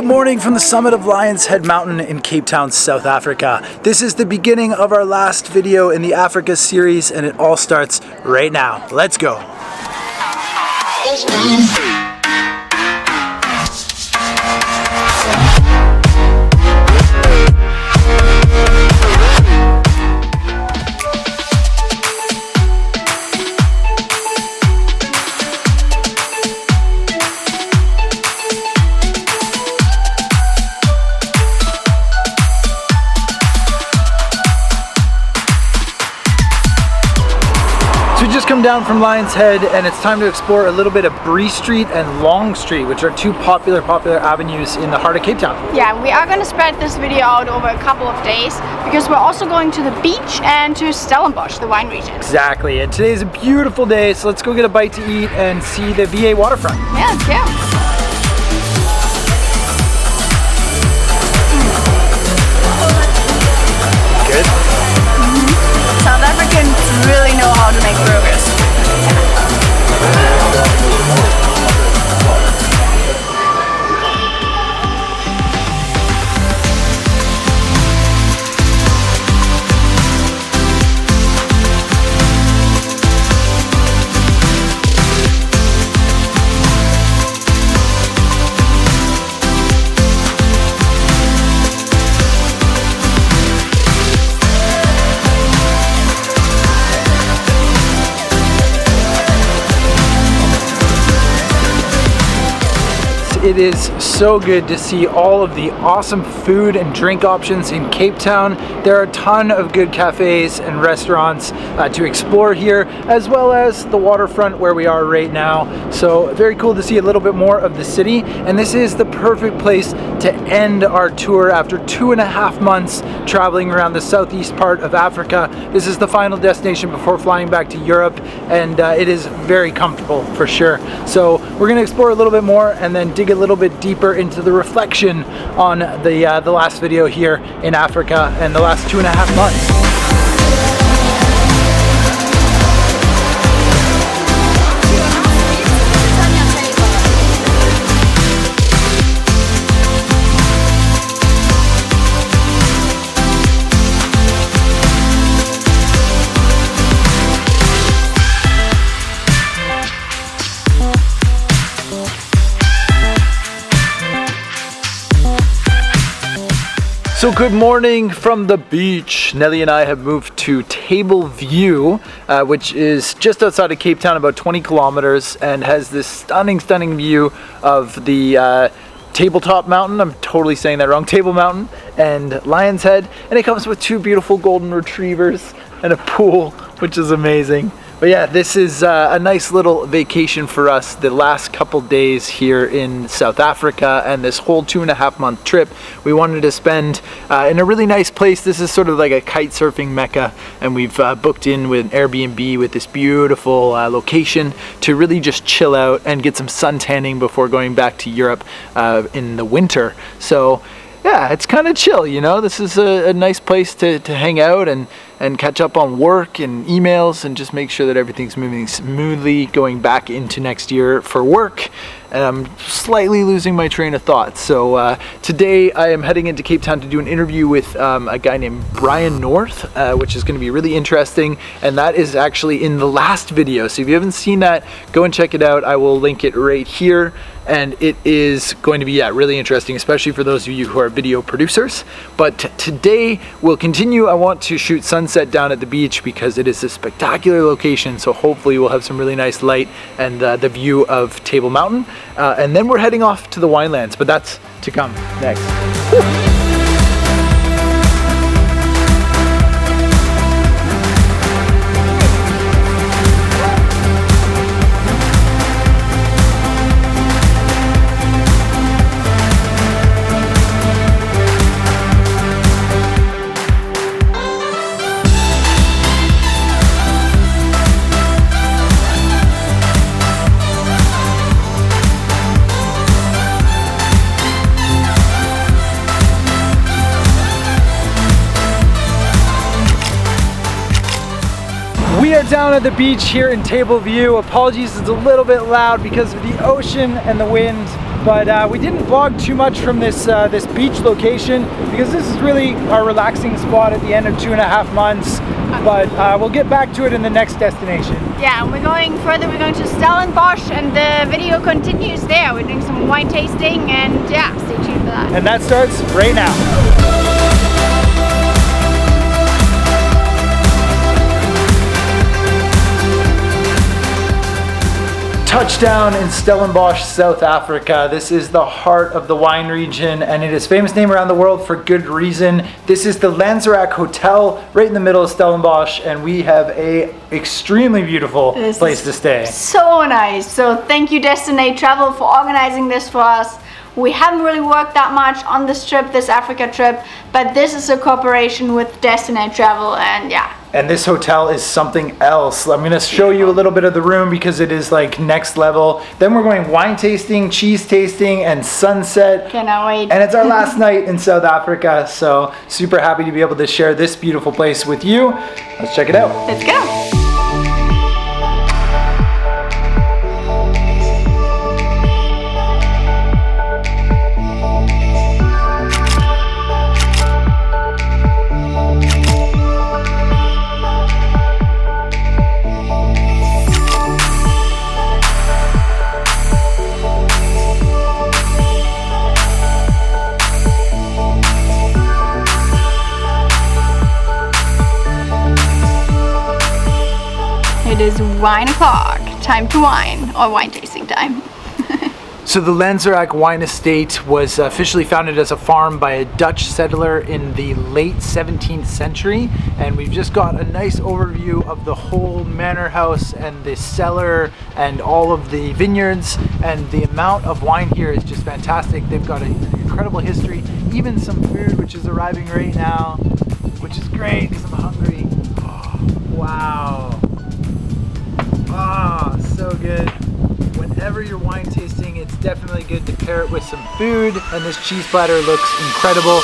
morning from the summit of Lion's Head Mountain in Cape Town, South Africa. This is the beginning of our last video in the Africa series, and it all starts right now. Let's go. So we just come down from Lion's Head and it's time to explore a little bit of Bree Street and Long Street, which are two popular avenues in the heart of Cape Town. Yeah, we are going to spread this video out over a couple of days because we're also going to the beach and to Stellenbosch, the wine region. Exactly, and today's a beautiful day, so let's go get a bite to eat and see the VA waterfront. Yeah, let's go. South Africans really know how to make burgers. It is so good to see all of the awesome food and drink options in Cape Town. There are a ton of good cafes and restaurants to explore here, as well as the waterfront where we are right now. So very cool to see a little bit more of the city. And this is the perfect place to end our tour after 2.5 months traveling around the southeast part of Africa. This is the final destination before flying back to Europe, and it is very comfortable for sure. So we're going to explore a little bit more and then dig a little bit deeper into the reflection on the last video here in Africa and the last 2.5 months. So good morning from the beach. Nellie and I have moved to Table View, which is just outside of Cape Town, about 20 kilometers, and has this stunning view of the Tabletop Mountain. I'm totally saying that wrong. Table Mountain and Lion's Head. And it comes with 2 beautiful golden retrievers and a pool, which is amazing. But yeah, this is a nice little vacation for us the last couple days here in South Africa, and this whole 2.5 month trip we wanted to spend in a really nice place. This is sort of like a kite surfing mecca, and we've booked in with an Airbnb with this beautiful location to really just chill out and get some sun tanning before going back to Europe in the winter. So yeah, it's kind of chill, you know. This is a nice place to hang out and catch up on work and emails and just make sure that everything's moving smoothly going back into next year for work. And I'm slightly losing my train of thought. So today I am heading into Cape Town to do an interview with a guy named Brian North, which is going to be really interesting. And that is actually in the last video. So if you haven't seen that, go and check it out. I will link it right here. And it is going to be, yeah, really interesting, especially for those of you who are video producers. But today we'll continue. I want to shoot sunset down at the beach because it is a spectacular location. So hopefully we'll have some really nice light and the view of Table Mountain. And then we're heading off to the winelands, but that's to come next. Woo. We are down at the beach here in Table View. Apologies, it's a little bit loud because of the ocean and the wind, But we didn't vlog too much from this beach location because this is really our relaxing spot at the end of 2.5 months. But we'll get back to it in the next destination. Yeah, and we're going further. We're going to Stellenbosch, and the video continues there. We're doing some wine tasting, and yeah, stay tuned for that. And that starts right now. Touchdown in Stellenbosch, South Africa. This is the heart of the wine region, and it is famous name around the world for good reason. This is the Lanzerac Hotel right in the middle of Stellenbosch, and we have a extremely beautiful place to stay. So nice. So thank you Destinate Travel for organizing this for us. We haven't really worked that much on this trip, this Africa trip, but this is a cooperation with Destinate Travel, and yeah. And this hotel is something else. I'm gonna show you a little bit of the room because it is like next level. Then we're going wine tasting, cheese tasting, and sunset. Cannot wait. And it's our last night in South Africa, so super happy to be able to share this beautiful place with you. Let's check it out. Let's go. It is wine o'clock, time to wine, or wine tasting time. So the Lanzerac Wine Estate was officially founded as a farm by a Dutch settler in the late 17th century, and we've just got a nice overview of the whole manor house and the cellar and all of the vineyards, and the amount of wine here is just fantastic. They've got an incredible history, even some food which is arriving right now, which is great because I'm hungry. Oh, wow. Ah, so good. Whenever you're wine tasting, it's definitely good to pair it with some food, and this cheese platter looks incredible.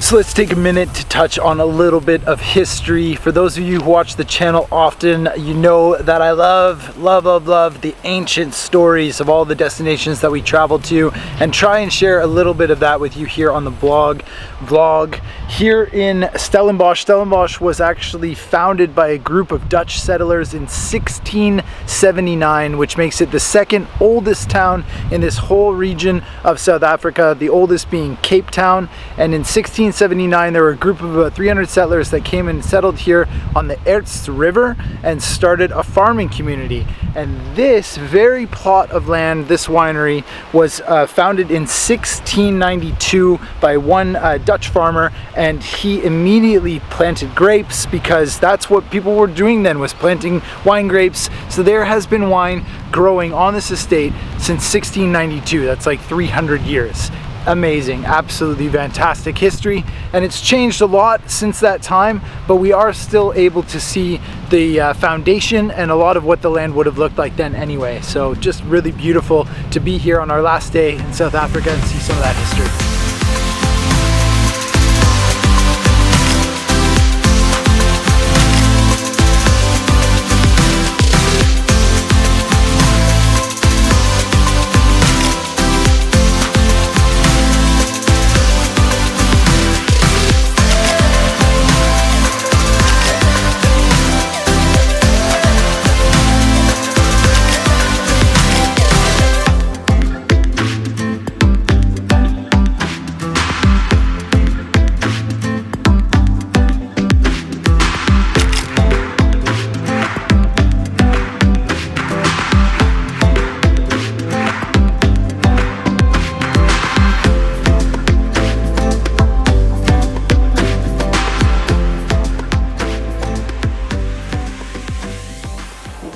So let's take a minute to touch on a little bit of history. For those of you who watch the channel often, you know that I love the ancient stories of all the destinations that we travel to, and try and share a little bit of that with you here on the vlog. Here in Stellenbosch. Stellenbosch was actually founded by a group of Dutch settlers in 1679, which makes it the second oldest town in this whole region of South Africa, the oldest being Cape Town. And in 1679 there were a group of about 300 settlers that came and settled here on the Erts River and started a farming community. And this very plot of land, this winery, was founded in 1692 by one Dutch farmer, and he immediately planted grapes because that's what people were doing then, was planting wine grapes. So there has been wine growing on this estate since 1692. That's like 300 years. Amazing, absolutely fantastic history, and it's changed a lot since that time, but we are still able to see the foundation and a lot of what the land would have looked like then anyway. So just really beautiful to be here on our last day in South Africa and see some of that history.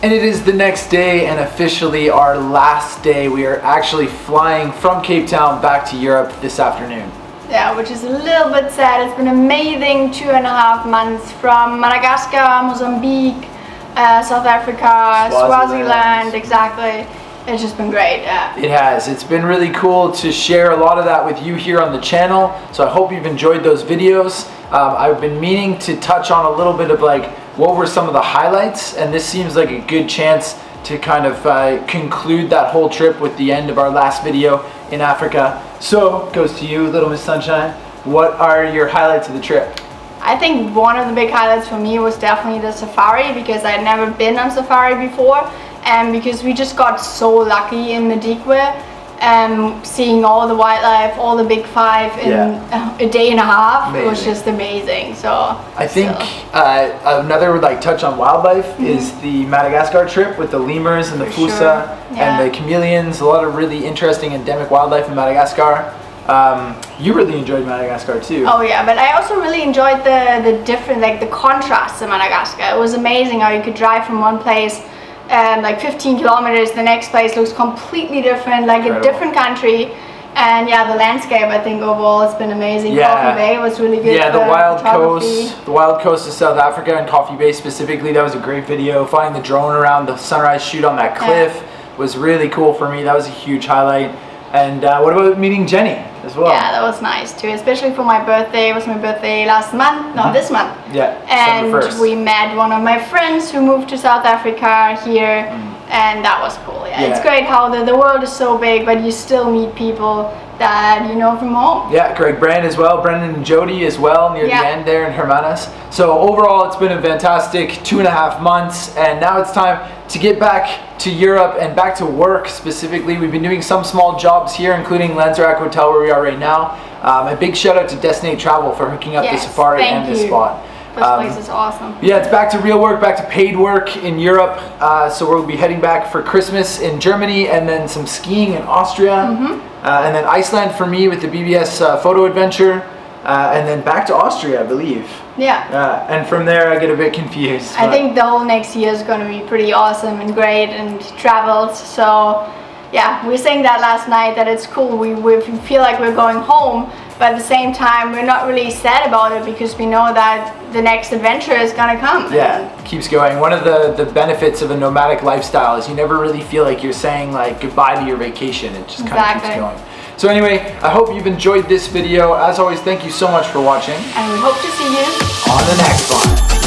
And it is the next day and officially our last day. We are actually flying from Cape Town back to Europe this afternoon. Yeah, which is a little bit sad. It's been an amazing 2.5 months from Madagascar, Mozambique, South Africa, Swaziland, exactly. it's just been great. Yeah. It has. It's been really cool to share a lot of that with you here on the channel. So I hope you've enjoyed those videos. I've been meaning to touch on a little bit of like what were some of the highlights, and this seems like a good chance to kind of conclude that whole trip with the end of our last video in Africa. So, goes to you, Little Miss Sunshine. What are your highlights of the trip? I think one of the big highlights for me was definitely the safari, because I'd never been on safari before, and because we just got so lucky in Madikwe, seeing all the wildlife, all the big five in a day and a half. Amazing. It was just amazing. So I think another like touch on wildlife is the Madagascar trip with the lemurs and the fusa and the chameleons. A lot of really interesting endemic wildlife in Madagascar. You really enjoyed Madagascar too. Oh yeah, but I also really enjoyed the different, like the contrasts in Madagascar. It was amazing how you could drive from one place like 15 kilometers, the next place looks completely different, like a different country. And yeah, the landscape, I think overall it's been amazing. Coffee Bay was really good. Yeah, the wild coast of South Africa and Coffee Bay specifically, that was a great video. Flying the drone around the sunrise shoot on that cliff was really cool for me. That was a huge highlight. And what about meeting Jenny as well? Yeah, that was nice too, especially for my birthday. It was my birthday last month, no, this month. Yeah, and December 1st. We met one of my friends who moved to South Africa here, and that was cool. Yeah, it's great how the world is so big, but you still meet people that you know from home. Yeah, Greg Brand as well, Brendan and Jody as well, near the end there in Hermanas. So overall, it's been a fantastic 2.5 months, and now it's time to get back to Europe and back to work specifically. We've been doing some small jobs here, including Lanzerac Hotel where we are right now. A big shout out to Destinate Travel for hooking up the safari and this spot. This place is awesome. Yeah, it's back to real work, back to paid work in Europe. So we'll be heading back for Christmas in Germany, and then some skiing in Austria, and then Iceland for me with the BBS photo adventure, and then back to Austria, I believe. Yeah. And from there I get a bit confused. I think the whole next year is going to be pretty awesome and great and traveled. So yeah, we were saying that last night, that it's cool. We feel like we're going home, but at the same time we're not really sad about it, because we know that the next adventure is going to come. Yeah, it keeps going. One of the benefits of a nomadic lifestyle is you never really feel like you're saying like goodbye to your vacation. It just kind of keeps going. So anyway, I hope you've enjoyed this video. As always, thank you so much for watching. And we hope to see you on the next one.